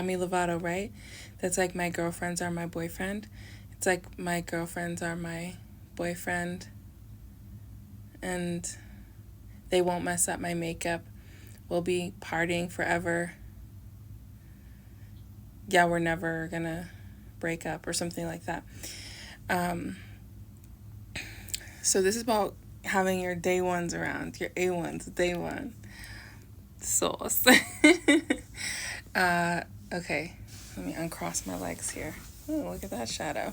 Demi Lovato, right? That's like my girlfriends are my boyfriend. It's like my girlfriends are my boyfriend, and they won't mess up my makeup. We'll be partying forever. Yeah, we're never gonna break up or something like that. Um, so this is about having your day ones around, your A ones, day one sauce. Okay, let me uncross my legs here. Oh, look at that shadow.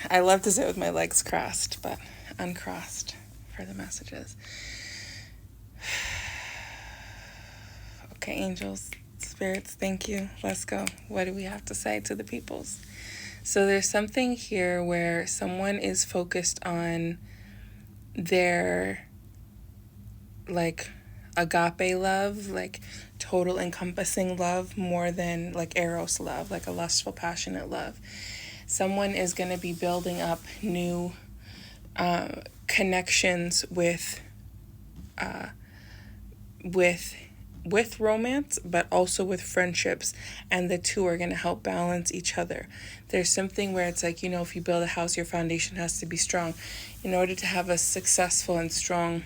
I love to sit with my legs crossed, but uncrossed for the messages. Okay, angels, spirits, thank you. Let's go. What do we have to say to the peoples? So there's something here where someone is focused on their, like, agape love, like total encompassing love, more than like eros love, like a lustful, passionate love. Someone is going to be building up new connections with romance, but also with friendships, and the two are going to help balance each other. There's something where it's like, if you build a house, your foundation has to be strong. In order to have a successful and strong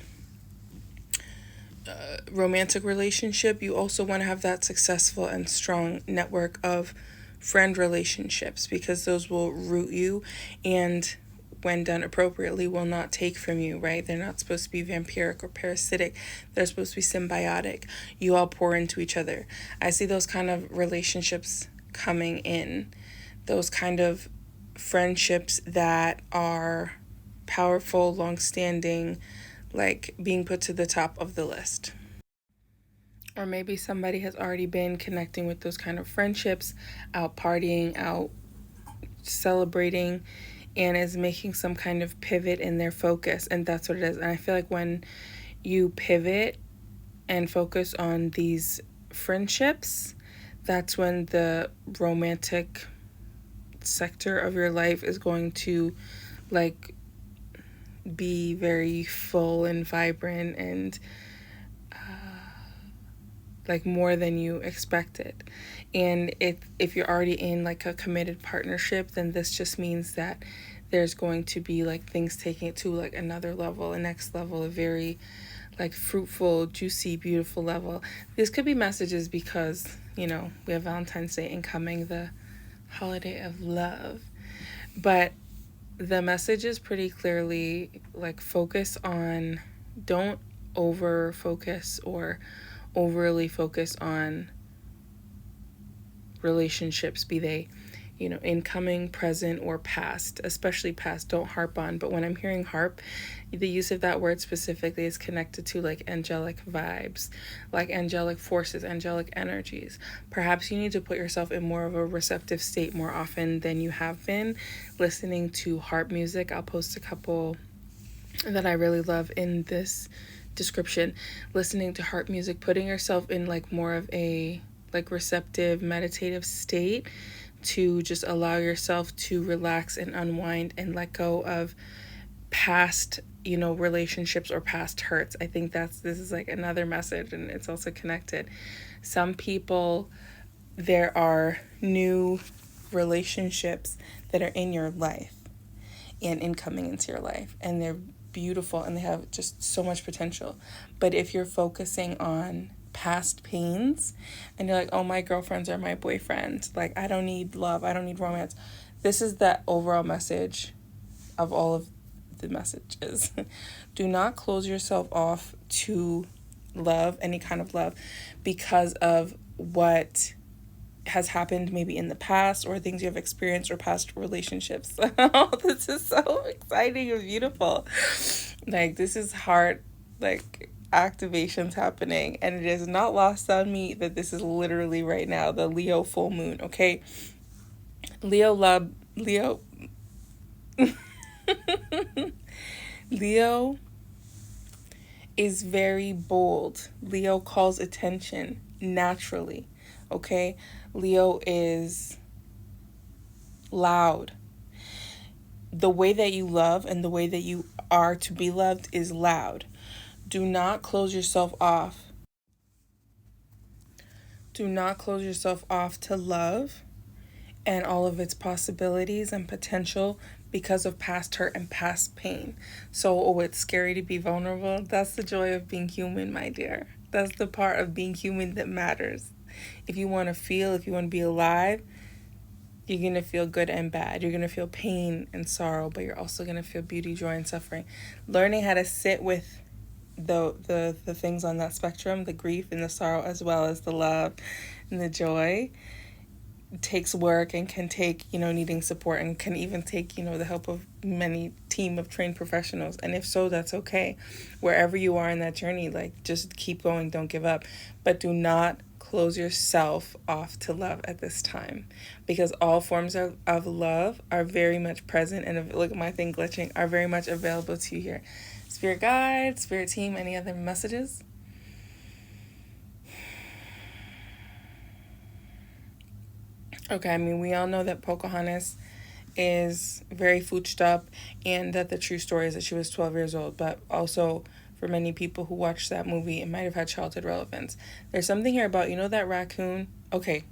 romantic relationship, you also want to have that successful and strong network of friend relationships, because those will root you, and when done appropriately, will not take from you, right? They're not supposed to be vampiric or parasitic. They're supposed to be symbiotic. You all pour into each other. I see those kind of relationships coming in, those kind of friendships that are powerful, long-standing, like being put to the top of the list. Or maybe somebody has already been connecting with those kind of friendships, out partying, out celebrating, and is making some kind of pivot in their focus. And that's what it is. And I feel like when you pivot and focus on these friendships, that's when the romantic sector of your life is going to, like, be very full and vibrant and like more than you expected. And if you're already in like a committed partnership, then this just means that there's going to be like things taking it to like another level, a next level, a very like fruitful, juicy, beautiful level. These could be messages because, we have Valentine's Day incoming, the holiday of love. But the message is pretty clearly like focus on, don't over focus or overly focus on relationships, be they, incoming, present, or past. Especially past, don't harp on. But when I'm hearing harp, the use of that word specifically is connected to like angelic vibes, like angelic forces, angelic energies. Perhaps you need to put yourself in more of a receptive state more often than you have been, listening to harp music. I'll post a couple that I really love in this description. Listening to harp music, putting yourself in like more of a like receptive, meditative state to just allow yourself to relax and unwind and let go of past, relationships or past hurts. I think this is like another message, and it's also connected. Some people, there are new relationships that are in your life and incoming into your life, and they're beautiful and they have just so much potential. But if you're focusing on past pains and you're like, oh, my girlfriends are my boyfriend, like I don't need love, I don't need romance. This is the overall message of all of the messages. Do not close yourself off to love, any kind of love, because of what has happened maybe in the past or things you have experienced or past relationships. Oh, this is so exciting and beautiful. Like, this is heart, like, activations happening, and it is not lost on me that this is literally right now the Leo full moon, okay? Leo Leo is very bold. Leo calls attention naturally, okay? Leo is loud. The way that you love and the way that you are to be loved is loud. Do not close yourself off Do not close yourself off to love and all of its possibilities and potential because of past hurt and past pain. So, oh, it's scary to be vulnerable. That's the joy of being human, my dear. That's the part of being human that matters. If you want to feel, if you want to be alive, you're going to feel good and bad. You're going to feel pain and sorrow, but you're also going to feel beauty, joy, and suffering. Learning how to sit with the things on that spectrum, the grief and the sorrow, as well as the love and the joy, takes work and can take, needing support, and can even take, the help of many team of trained professionals. And if so, that's okay. Wherever you are in that journey, like, just keep going, don't give up. But do not close yourself off to love at this time, because all forms of love are very much present, and look at my thing glitching, are very much available to you here. Spirit guide, spirit team, any other messages? Okay, I mean, we all know that Pocahontas is very fooched up, and that the true story is that she was 12 years old, but also for many people who watched that movie, it might have had childhood relevance. There's something here about, that raccoon. Okay,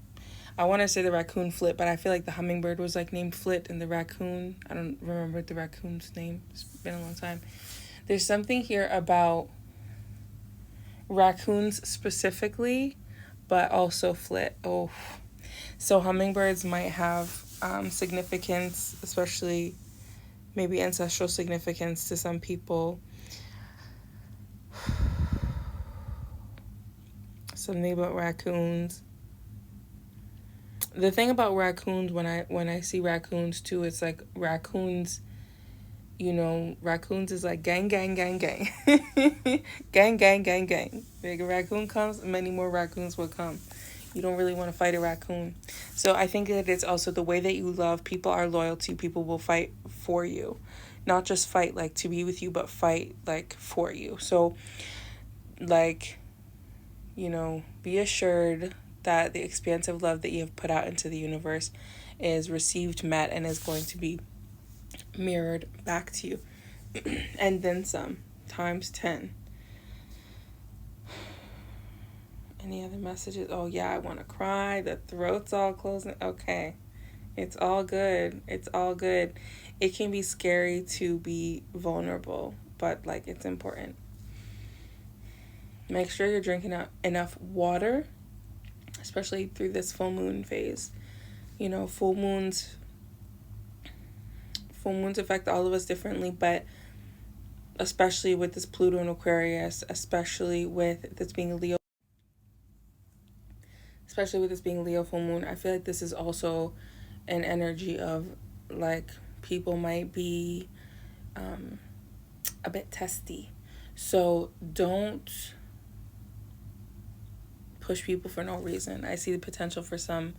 I want to say the raccoon Flit, but I feel like the hummingbird was like named Flit, and the raccoon, I don't remember the raccoon's name. It's been a long time. There's something here about raccoons specifically, but also Flit. Oh, so hummingbirds might have significance, especially maybe ancestral significance to some people. Something about raccoons. The thing about raccoons, when I see raccoons too, it's like raccoons, raccoons is like gang, gang, gang, gang. Gang, gang, gang, gang. Like a raccoon comes, many more raccoons will come. You don't really want to fight a raccoon. So I think that it's also the way that you love. People are loyal to you. People will fight for you. Not just fight like to be with you, but fight like for you. So like, be assured that the expansive love that you have put out into the universe is received, met, and is going to be mirrored back to you. And then some, times 10. Any other messages? Oh, yeah, I want to cry. The throat's all closing. Okay. It's all good. It's all good. It can be scary to be vulnerable, but, like, it's important. Make sure you're drinking enough water, especially through this full moon phase. Full moons affect all of us differently, but especially with this Pluto and Aquarius, especially with this being Leo full moon, I feel like this is also an energy of, like, people might be a bit testy. So don't push people for no reason. I see the potential for some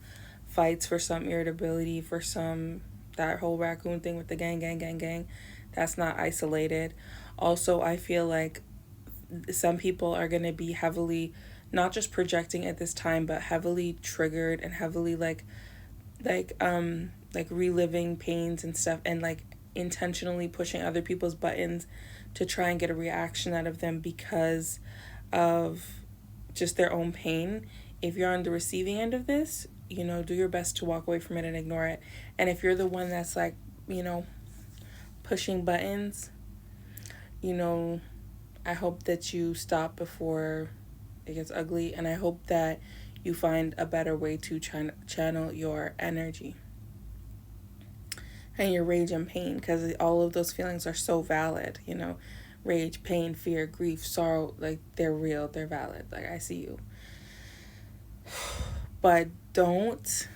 fights, for some irritability, for some, that whole raccoon thing with the gang, gang, gang, gang. That's not isolated. Also, I feel like some people are going to be heavily, not just projecting at this time, but heavily triggered and heavily like reliving pains and stuff, and like intentionally pushing other people's buttons to try and get a reaction out of them because of just their own pain. If you're on the receiving end of this, do your best to walk away from it and ignore it. And if you're the one that's like, pushing buttons, I hope that you stop before it gets ugly, and I hope that you find a better way to channel your energy and your rage and pain, because all of those feelings are so valid. Rage, pain, fear, grief, sorrow, like, they're real, they're valid. Like, I see you. But don't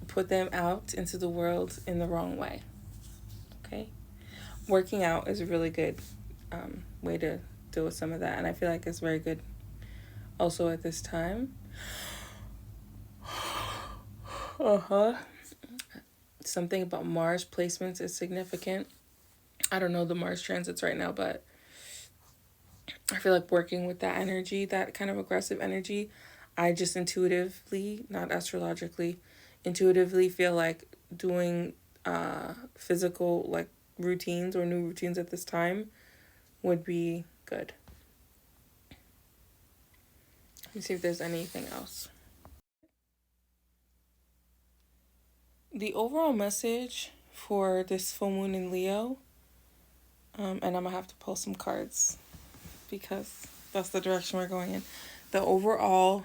put them out into the world in the wrong way. Okay? Working out is a really good way to deal with some of that, and I feel like it's very good also at this time. Something about Mars placements is significant. I don't know the Mars transits right now, but I feel like working with that energy, that kind of aggressive energy, I just intuitively, not astrologically, intuitively feel like doing physical, like, routines or new routines at this time would be good. me see if there's anything else. The overall message for this full moon in Leo, and I'm gonna have to pull some cards because that's the direction we're going in. The overall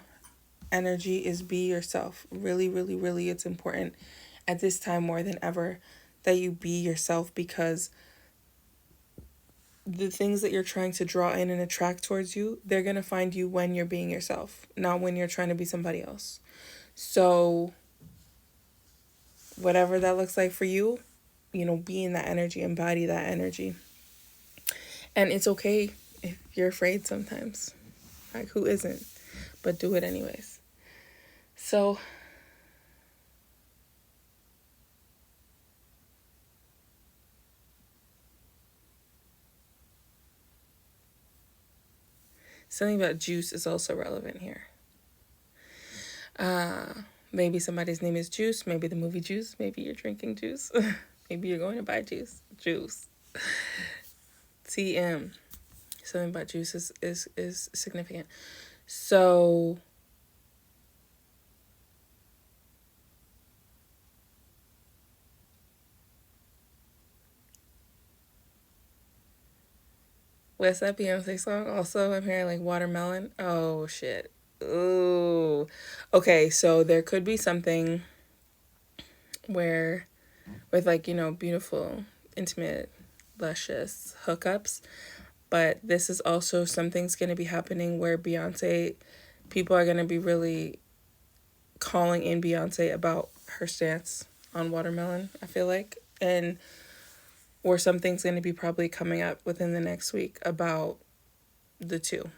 energy is be yourself. Really, really, really, it's important at this time more than ever that you be yourself, because the things that you're trying to draw in and attract towards you, they're going to find you when you're being yourself, not when you're trying to be somebody else. So whatever that looks like for you, be in that energy, embody that energy. And it's okay if you're afraid sometimes. Like, who isn't? But do it anyways. So something about juice is also relevant here. Maybe somebody's name is Juice. Maybe the movie Juice. Maybe you're drinking juice. Maybe you're going to buy juice. Juice. TM. Something about juice is significant. So what's that Beyonce song? Also, I'm hearing like watermelon. Oh shit. Ooh. Okay, so there could be something where with like, beautiful, intimate, luscious hookups. But this is also something's going to be happening where people are going to be really calling in Beyonce about her stance on watermelon, I feel like. Or something's going to be probably coming up within the next week about the two.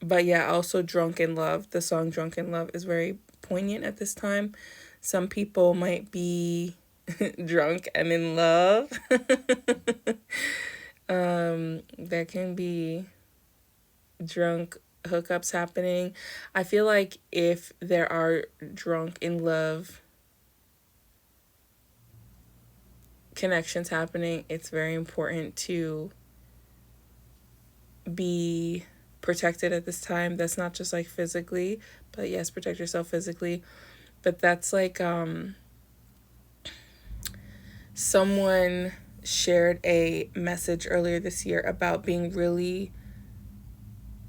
But yeah, also Drunk in Love. The song Drunk in Love is very poignant at this time. Some people might be drunk and in love. There can be drunk hookups happening. I feel like if there are drunk in love connections happening, it's very important to be protected at this time. That's not just like physically, but yes, protect yourself physically. But that's like someone shared a message earlier this year about being really,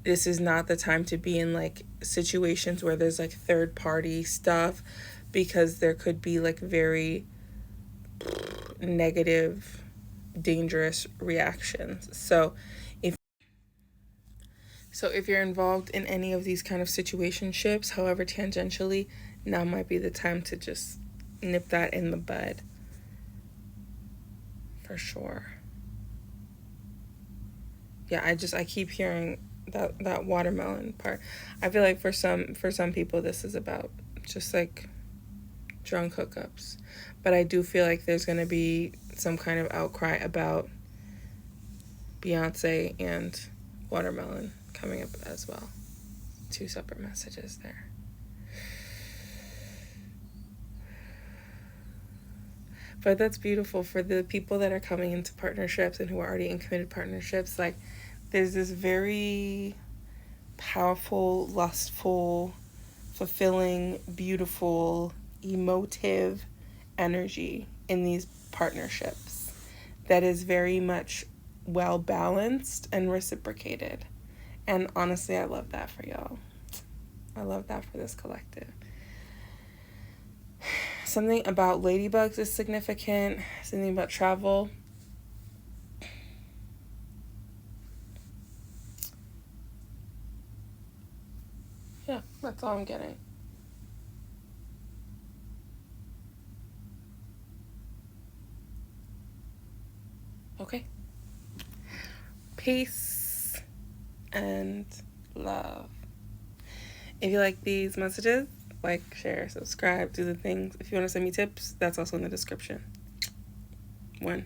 this is not the time to be in like situations where there's like third party stuff, because there could be like very negative, dangerous reactions. So if you're involved in any of these kind of situationships, however tangentially, now might be the time to just nip that in the bud. For sure. Yeah, I keep hearing that watermelon part. I feel like for some people this is about just like drunk hookups. But I do feel like there's going to be some kind of outcry about Beyonce and watermelon coming up as well. Two separate messages there. But that's beautiful for the people that are coming into partnerships and who are already in committed partnerships. Like, there's this very powerful, lustful, fulfilling, beautiful, emotive energy in these partnerships that is very much well balanced and reciprocated. And honestly, I love that for y'all. I love that for this collective. Something about ladybugs is significant. Something about travel. Yeah, that's all I'm getting. Okay. Peace and love. If you like these messages, like, share, subscribe, do the things. If you want to send me tips, that's also in the description. 1.